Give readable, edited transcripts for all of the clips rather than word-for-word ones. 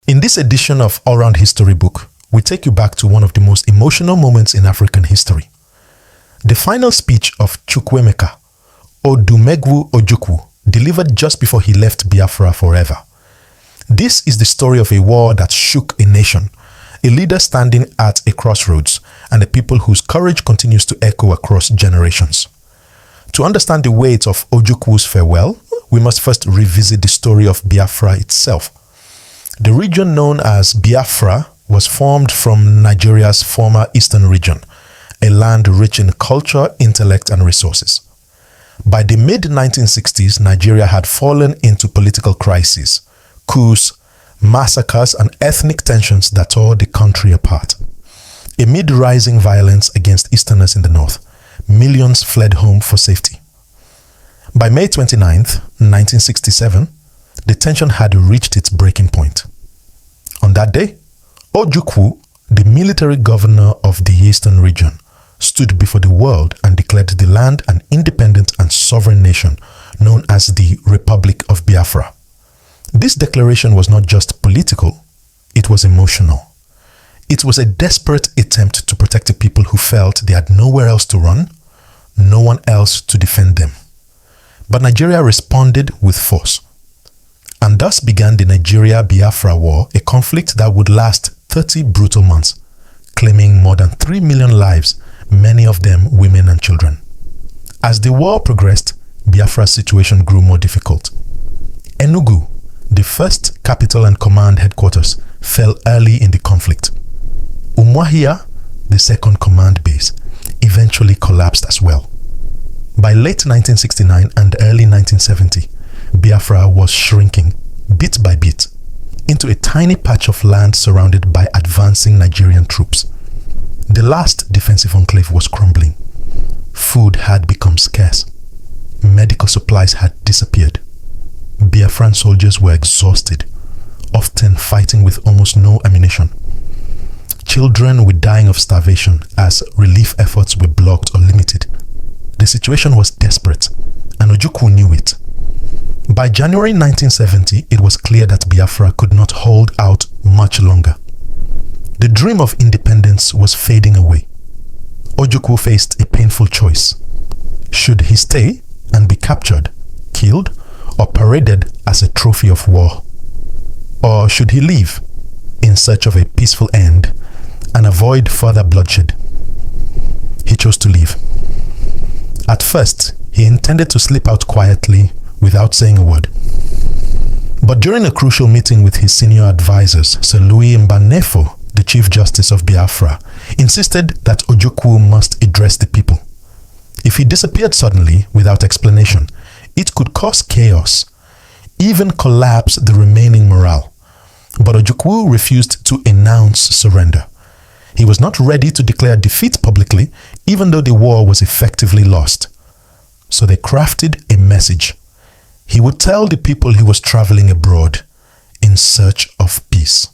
In this edition of All Round History Book, we take you back to one of the most emotional moments in African history. The final speech of Chukwuemeka Ojukwu delivered just before he left Biafra forever. This is the story of a war that shook a nation, a leader standing at a crossroads, and a people whose courage continues to echo across generations. To understand the weight of Ojukwu's farewell, we must first revisit the story of Biafra itself. The region known as Biafra was formed from Nigeria's former eastern region, a land rich in culture, intellect, and resources. By the mid-1960s, Nigeria had fallen into political crises, coups, massacres, and ethnic tensions that tore the country apart. Amid rising violence against Easterners in the north, millions fled home for safety. By May 29, 1967, the tension had reached its breaking point. On that day, Ojukwu, the military governor of the eastern region, stood before the world and declared the land an independent and sovereign nation known as the Republic of Biafra. This declaration was not just political, it was emotional. It was a desperate attempt to protect the people who felt they had nowhere else to run, no one else to defend them. But Nigeria responded with force. And thus began the Nigeria-Biafra War, a conflict that would last 30 brutal months, claiming more than 3 million lives, many of them women and children. As the war progressed, Biafra's situation grew more difficult. Enugu, the first capital and command headquarters, fell early in the conflict. Umuahia, the second command base, eventually collapsed as well. By late 1969 and early 1970, Biafra was shrinking, bit by bit, into a tiny patch of land surrounded by advancing Nigerian troops. The last defensive enclave was crumbling. Food had become scarce. Medical supplies had disappeared. Biafran soldiers were exhausted, often fighting with almost no ammunition. Children were dying of starvation as relief efforts were blocked or limited. The situation was desperate, and Ojukwu knew it. By January 1970, it was clear that Biafra could not hold out much longer. The dream of independence was fading away. Ojukwu faced a painful choice. Should he stay and be captured, killed, or paraded as a trophy of war? Or should he leave in search of a peaceful end and avoid further bloodshed? He chose to leave. At first, he intended to slip out quietly without saying a word. But during a crucial meeting with his senior advisors, Sir Louis Mbanefo, the Chief Justice of Biafra, insisted that Ojukwu must address the people. If he disappeared suddenly without explanation, it could cause chaos, even collapse the remaining morale. But Ojukwu refused to announce surrender. He was not ready to declare defeat publicly, even though the war was effectively lost. So they crafted a message. He would tell the people he was traveling abroad in search of peace.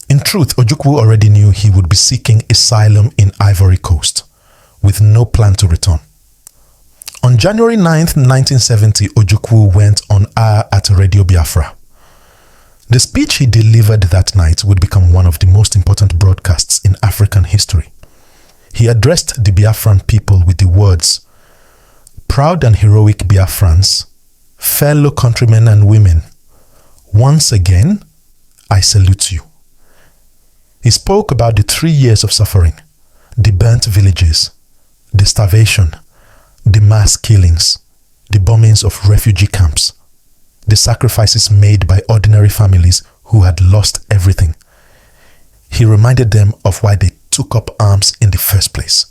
In truth, Ojukwu already knew he would be seeking asylum in Ivory Coast, with no plan to return. On January 9, 1970, Ojukwu went on air at Radio Biafra. The speech he delivered that night would become one of the most important broadcasts in African history. He addressed the Biafran people with the words, "Proud and heroic Biafrans, fellow countrymen and women, once again, I salute you." He spoke about the 3 years of suffering, the burnt villages, the starvation, the mass killings, the bombings of refugee camps, the sacrifices made by ordinary families who had lost everything. He reminded them of why they took up arms in the first place,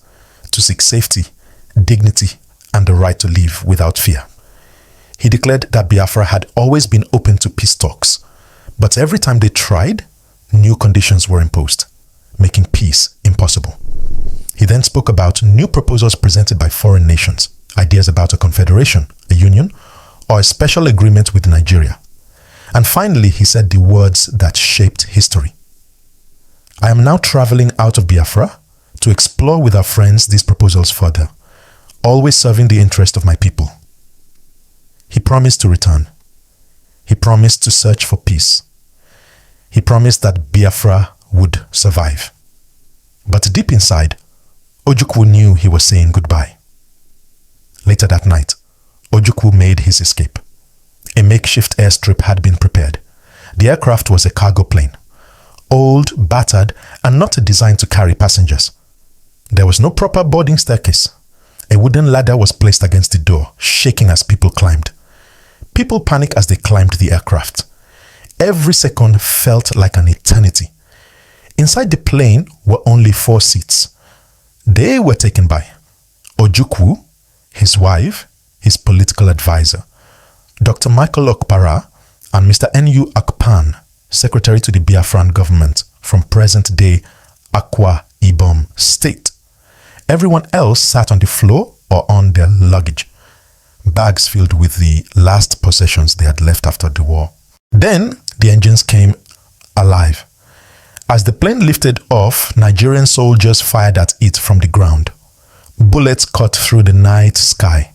to seek safety, dignity, and the right to live without fear. He declared that Biafra had always been open to peace talks, but every time they tried, new conditions were imposed, making peace impossible. He then spoke about new proposals presented by foreign nations, ideas about a confederation, a union, or a special agreement with Nigeria. And finally, he said the words that shaped history. "I am now traveling out of Biafra to explore with our friends these proposals further, always serving the interest of my people." He promised to return. He promised to search for peace. promised that Biafra would survive. But deep inside, Ojukwu knew he was saying goodbye. Later that night, Ojukwu made his escape. A makeshift airstrip had been prepared. The aircraft was a cargo plane, old, battered, and not designed to carry passengers. There was no proper boarding staircase. A wooden ladder was placed against the door, shaking as people climbed. People panicked as they climbed the aircraft. Every second felt like an eternity. Inside the plane were only 4 seats. They were taken by Ojukwu, his wife, his political advisor, Dr. Michael Okpara, and Mr. N.U. Akpan, secretary to the Biafran government from present-day Akwa Ibom State. Everyone else sat on the floor or on their luggage, bags filled with the last possessions they had left after the war. Then the engines came alive. As the plane lifted off, Nigerian soldiers fired at it from the ground. Bullets cut through the night sky.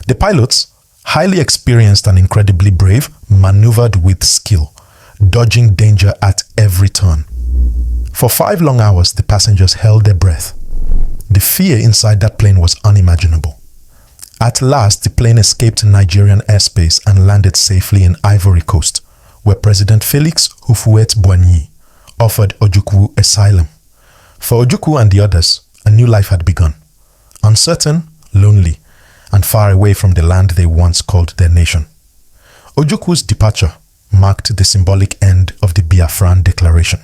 The pilots, highly experienced and incredibly brave, maneuvered with skill, dodging danger at every turn. For 5 long hours, the passengers held their breath. The fear inside that plane was unimaginable. At last, the plane escaped Nigerian airspace and landed safely in Ivory Coast, where President Felix Houphouët-Boigny offered Ojukwu asylum. For Ojukwu and the others, a new life had begun. Uncertain, lonely, and far away from the land they once called their nation. Ojukwu's departure marked the symbolic end of the Biafran declaration.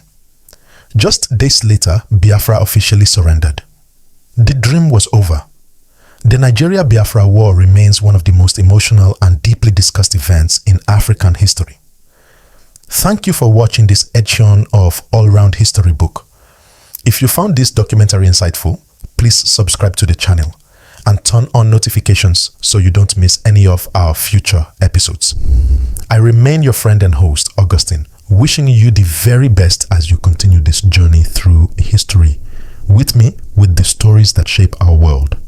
Just days later, Biafra officially surrendered. The dream was over. The Nigeria-Biafra War remains one of the most emotional and deeply discussed events in African history. Thank you for watching this edition of All-Round History Book. If you found this documentary insightful, please subscribe to the channel and turn on notifications so you don't miss any of our future episodes. I remain your friend and host, Augustine, wishing you the very best as you continue this journey through history with me, with the stories that shape our world.